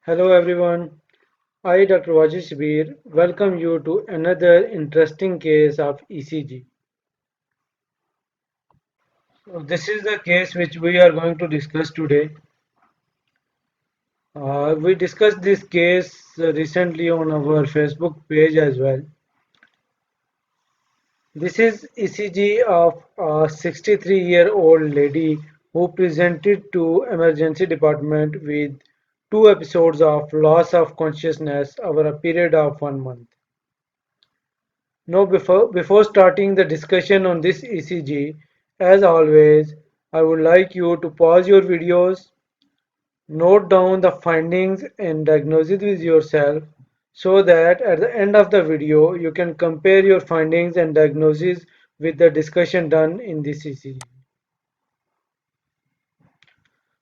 Hello everyone, I Dr. Wajid Shabir welcome you to another interesting case of ECG. So this is the case which we are going to discuss today. We discussed this case recently on our Facebook page as well. This is ECG of a 63-year-old lady who presented to emergency department with two episodes of loss of consciousness over a period of 1 month. Now, before starting the discussion on this ECG, as always, I would like you to pause your videos, note down the findings and diagnosis with yourself so that at the end of the video you can compare your findings and diagnosis with the discussion done in this ECG.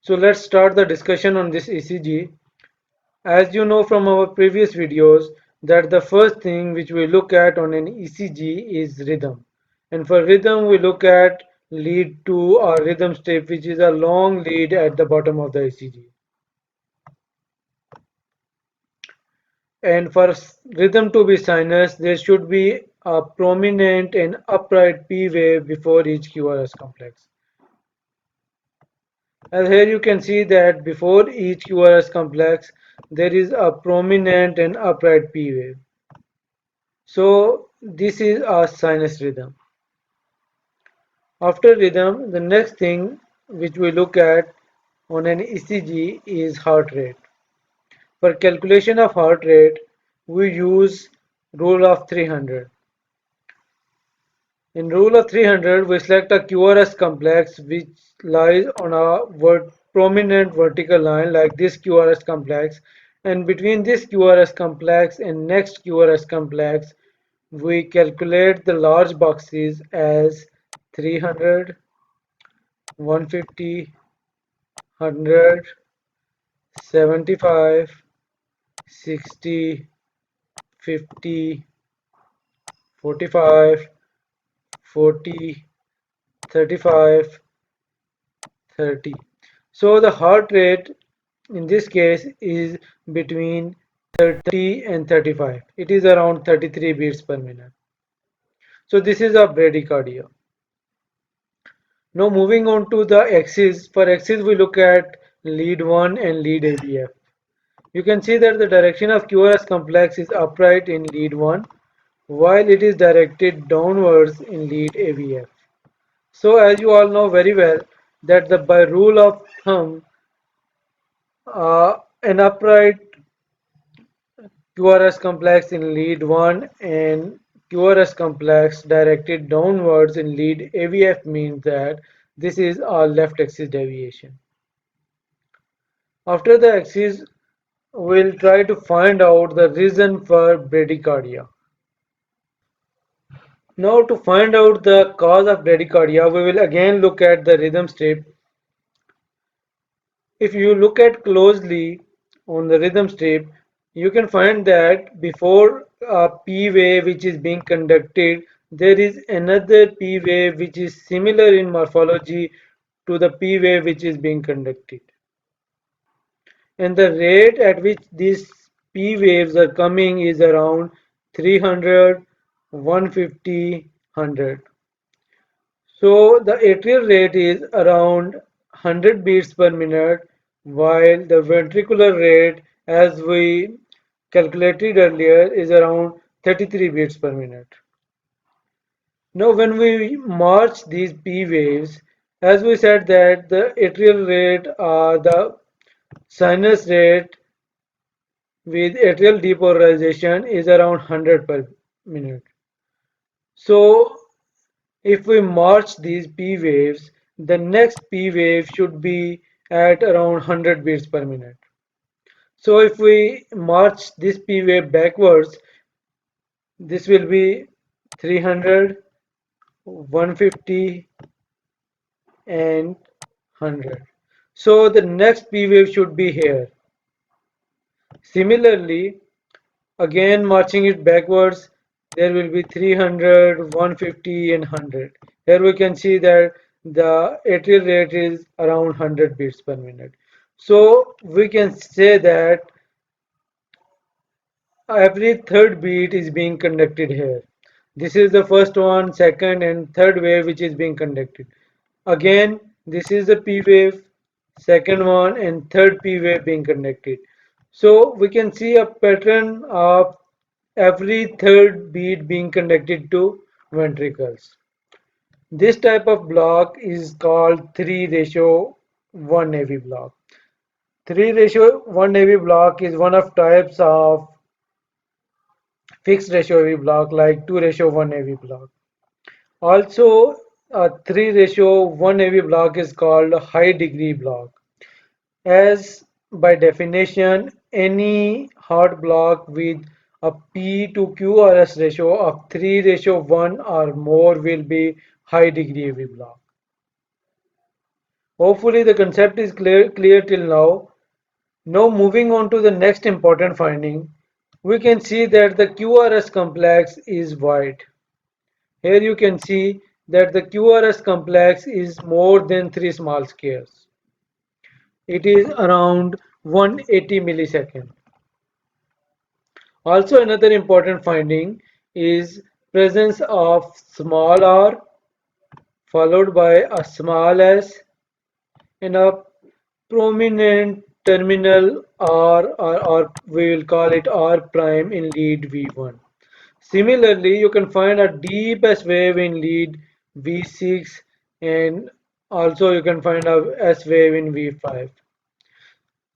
So let's start the discussion on this ECG. As you know from our previous videos that the first thing which we look at on an ECG is rhythm. And for rhythm we look at lead 2 or rhythm strip, which is a long lead at the bottom of the ECG. And for rhythm to be sinus there should be a prominent and upright P wave before each QRS complex. As here you can see that before each QRS complex there is a prominent and upright P wave. So this is a sinus rhythm. After rhythm, the next thing which we look at on an ECG is heart rate. For calculation of heart rate, we use rule of 300. In rule of 300, we select a QRS complex which lies on a prominent vertical line like this QRS complex, and between this QRS complex and next QRS complex we calculate the large boxes as 300, 150, 100, 75, 60, 50, 45, 40, 35, 30. So the heart rate in this case is between 30 and 35. It is around 33 beats per minute. So this is a bradycardia. Now moving on to the axis. For axis we look at lead 1 and lead AVF. You can see that the direction of QRS complex is upright in lead 1 while it is directed downwards in lead AVF. So as you all know very well that by rule of thumb an upright QRS complex in lead 1 and QRS complex directed downwards in lead AVF means that this is our left axis deviation. After the axis, we'll try to find out the reason for bradycardia. Now to find out the cause of bradycardia, we will again look at the rhythm strip. If you look at closely on the rhythm strip, you can find that before a P wave which is being conducted, there is another P wave which is similar in morphology to the P wave which is being conducted. And the rate at which these P waves are coming is around 300, 150, 100. So the atrial rate is around 100 beats per minute, while the ventricular rate, as we calculated earlier, is around 33 beats per minute. Now, when we march these P waves, as we said that the atrial rate or the sinus rate with atrial depolarization is around 100 per minute. So if we march these P waves, the next P wave should be at around 100 beats per minute. So if we march this P wave backwards, this will be 300, 150 and 100. So the next P wave should be here. Similarly, again marching it backwards, there will be 300, 150 and 100. Here we can see that the atrial rate is around 100 beats per minute. So we can say that every third beat is being conducted here. This is the first one, second, and third wave which is being conducted. Again, this is the P wave, second one, and third P wave being conducted. So we can see a pattern of every third beat being conducted to ventricles. This type of block is called 3 ratio 1 AV block. 3 ratio 1 AV block is one of types of fixed ratio AV block like 2 ratio 1 AV block. Also, a 3 ratio 1 AV block is called a high degree block. As by definition, any heart block with a P to QRS ratio of 3 ratio 1 or more will be high degree AV block. Hopefully the concept is clear till now. Now moving on to the next important finding, we can see that the QRS complex is wide. Here you can see that the QRS complex is more than 3 small squares. It is around 180 millisecond. Also another important finding is presence of small r followed by a small s and a prominent terminal R, or we will call it R prime in lead V1. Similarly, you can find a deep S wave in lead V6 and also you can find a S wave in V5.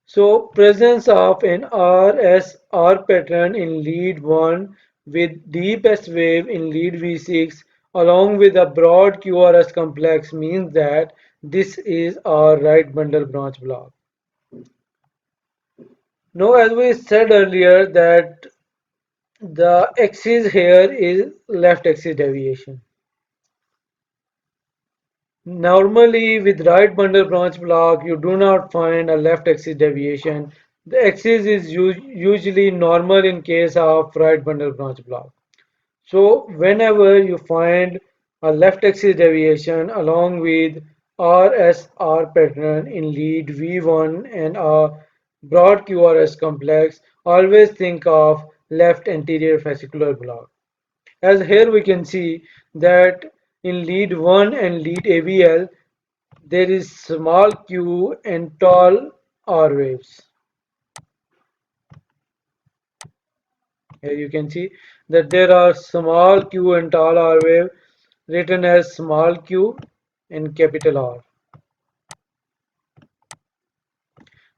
So presence of an RSR pattern in lead 1 with deep S wave in lead V6 along with a broad QRS complex means that this is our right bundle branch block. Now, as we said earlier, that the axis here is left axis deviation. Normally, with right bundle branch block, you do not find a left axis deviation. The axis is usually normal in case of right bundle branch block. So, whenever you find a left axis deviation along with RSR pattern in lead V1 and a broad QRS complex, always think of left anterior fascicular block. As here we can see that in lead 1 and lead AVL, there is small q and tall R waves. Here you can see that there are small q and tall R wave written as small q and capital R.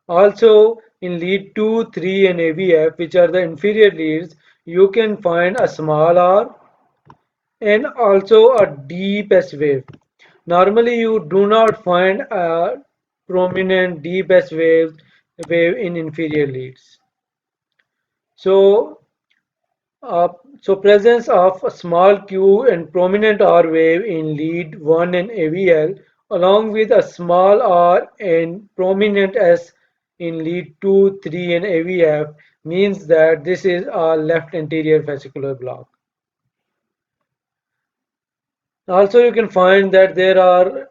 Also in lead 2, 3 and AVF, which are the inferior leads, you can find a small r and also a deep S wave. Normally you do not find a prominent deep S wave in inferior leads. So Uh, so presence of a small q and prominent R wave in lead 1 and AVL along with a small r and prominent S in lead 2, 3 and AVF means that this is a left anterior fascicular block. Also you can find that there are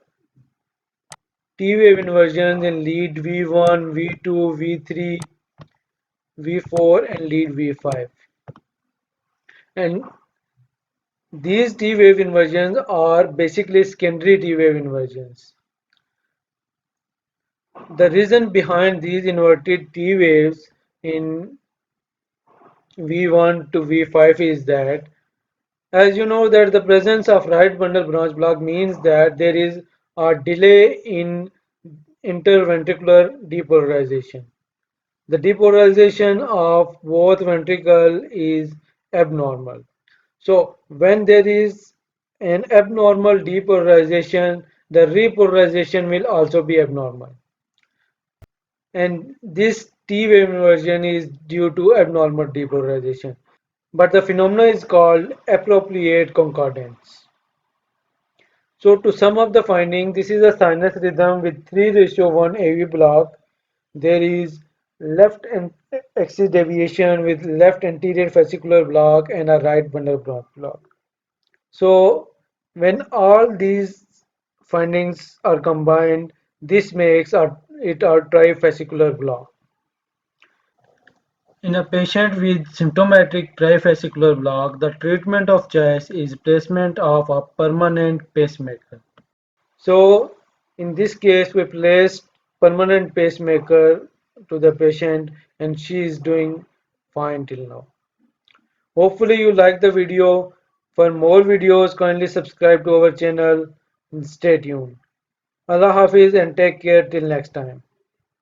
T wave inversions in lead V1, V2, V3, V4 and lead V5. And these T wave inversions are basically secondary T wave inversions. The reason behind these inverted T waves in V1 to V5 is that, as you know, that the presence of right bundle branch block means that there is a delay in interventricular depolarization. The depolarization of both ventricle is abnormal. So when there is an abnormal depolarization, the repolarization will also be abnormal. And this T wave inversion is due to abnormal depolarization. But the phenomena is called appropriate concordance. So to sum up the finding, this is a sinus rhythm with 3 ratio 1 AV block. There is left axis deviation with left anterior fascicular block and a right bundle block. So when all these findings are combined, this makes it a trifascicular block. In a patient with symptomatic prefascicular block, the treatment of choice is placement of a permanent pacemaker. So in this case, we placed permanent pacemaker to the patient and she is doing fine till now. Hopefully you like the video. For more videos, kindly subscribe to our channel and stay tuned. Allah Hafiz and take care till next time.